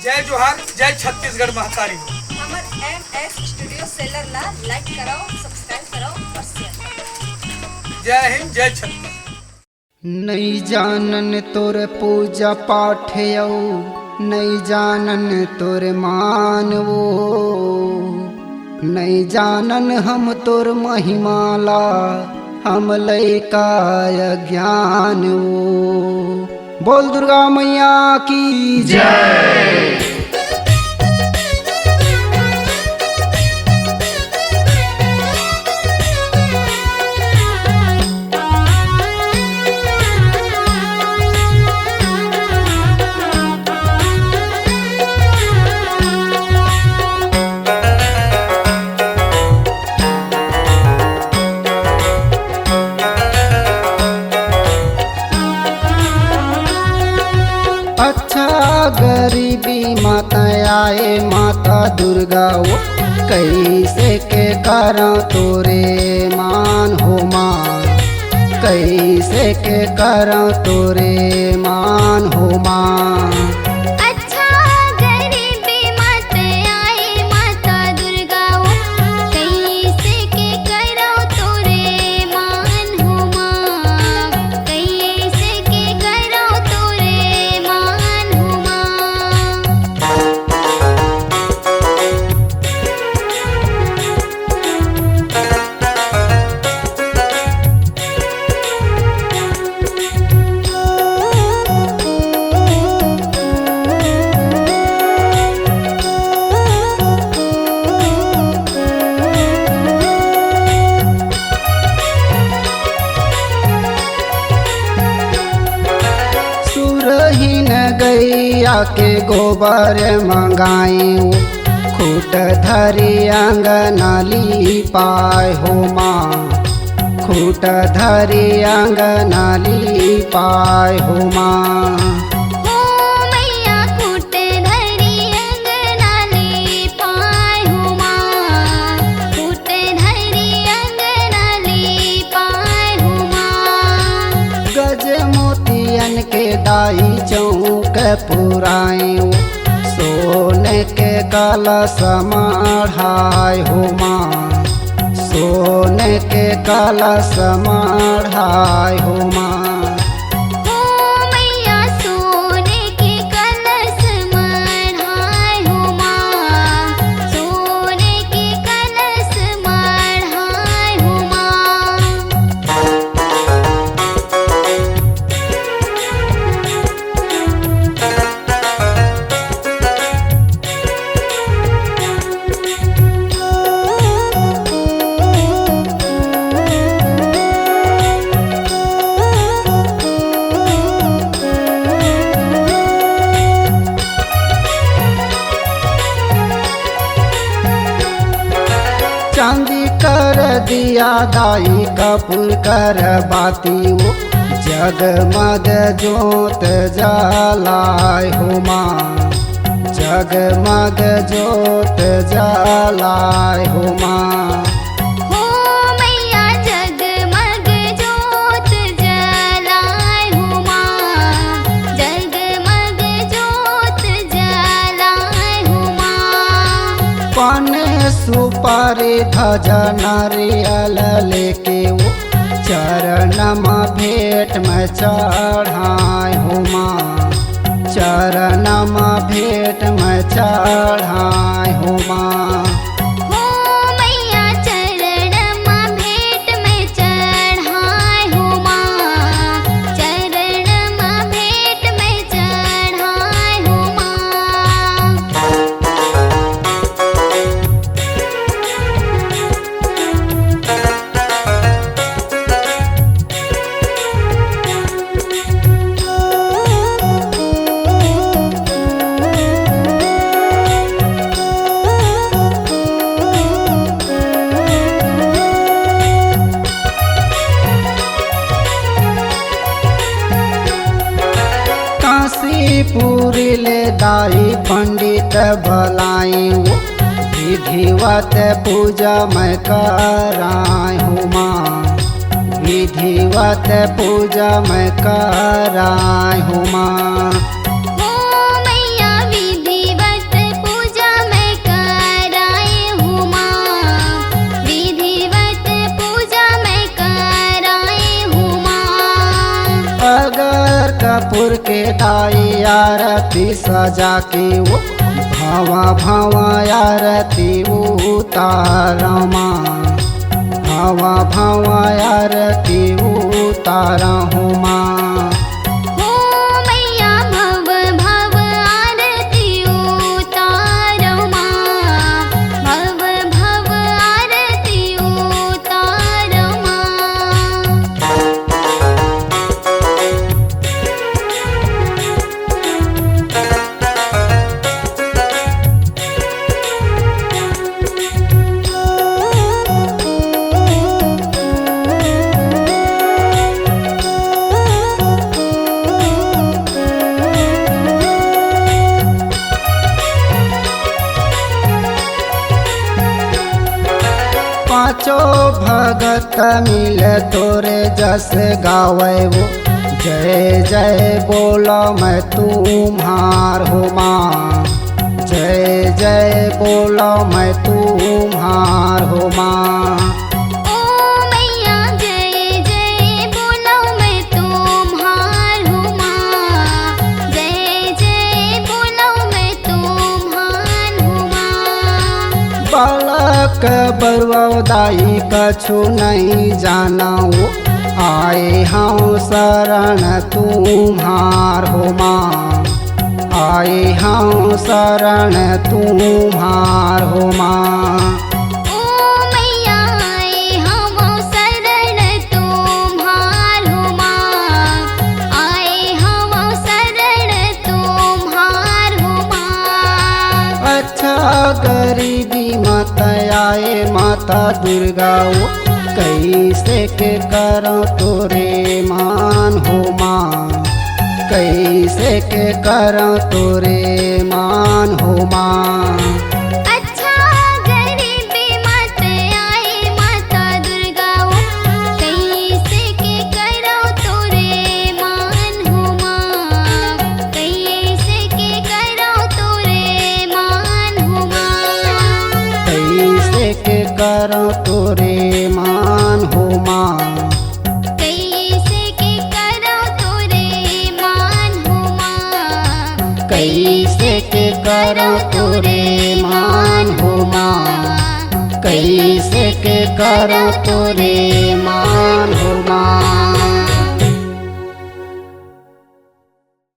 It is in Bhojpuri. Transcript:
जय जोहार, जय छत्तीसगढ़ महतारी। हमर MS स्टूडियो सेलर ला लाइक कराओ, सब्सक्राइब कराओ और शेयर कराओ। जय हिंद, जय छत्तीसगढ़। नहीं जानन तोर पूजा पाठ यऊ, नहीं जानन तोर मानवो, नहीं जानन हम तोर महिमाला, हम लैका अज्ञान वो। बोल दुर्गा मैया की जय। गरीबी माता आए माता दुर्गा वो, कैसे के करा तोरे मान हो मान, कैसे के करा तोरे मान हो मान। अच्छा गरीबी माता आए माता दुर्गा वो, कैसे के करा तोरे मान हो मान, कैसे के करा तोरे मान हो मान। सुरहीन गैया के गोबर मंगाई, खूट धरी अंगनाली पाए हो माँ, खूट धरी अंगनाली पाए हो माँ। हो मैया खूट धरी अंगनाली पाए हो माँ, खूट धरी अंगनाली पाए हो माँ। गज मोतियन के दाई चौक पुराई, सोने के कलश मढ़ाई हो माँ, सोने के कलश मढ़ाई हो माँ। हो मैया सोने के कलश मढ़ाए हो माँ, सोने के कलश मढ़ाए हो माँ। चांदी कर दिया दाई कपूर कर बाती वो, जगमग जोत जलाए हो माँ, जगमग जोत जलाए हो माँ। हो मैया जगमग जोत जलाए हो माँ, जगमग जोत जलाए हो माँ। पान सुपारी ध्वजा नारियल लेके वो, चरण में भेंट में चढ़ाए हो माँ, चरण में भेंट में चढ़ाए हो माँ। हो मैया चरण माँ भेंट में चढ़ाए हो माँ, चरण माँ भेंट में चढ़ाए हो माँ। काशीपुरी ले दाई पंडित भलाई, विधिवत पूजा मैं कराई हूँ माँ, विधिवत पूजा मैं कराई हूँ माँ। हो मैया विधिवत सिंदूर के दाई आरती सजा के वो भावा भावा आरती उतारा माँ, भावा भावा आरती उतारा हूँ माँ। हो मैया भव भव आरती उतारो माँ, भव भव आरती उतारो माँ। पाँचों भगत मिल तोरे जस गावे वो, जय जय बोलो मैं तुम्हार हो माँ, जय जय बोलो मैं तुम्हार हो माँ। ओ मैया जय जय बोलो मैं तुम्हार हूँ माँ, जय जय बोलो मैं तुम्हार हूँ माँ। बालक बरुदाई कछु नहीं जानाऊ, आए हाँ शरण तुम्हार हो माँ, आए हाँ शरण तुम्हार हो माँ। ओ मैया आए हम शरण तुम्हार हो माँ, आए हम शरण तुम्हार हो माँ। अच्छा गरीबी मत आए माता दुर्गा वो, कैसे के करो तोरे मान हो माँ, कैसे के करो तोरे मान हो माँ। अच्छा गरीबी मत आए माता दुर्गा वो, कैसे के करो तोरे मान हो माँ, कैसे के करो तोरे मान हो माँ। कैसे के करो तोरे मान हो माँ, कैसे के करो तोरे मान हो माँ, कैसे के करो तोरे मान हो माँ, कैसे के करो तोरे मान हो माँ।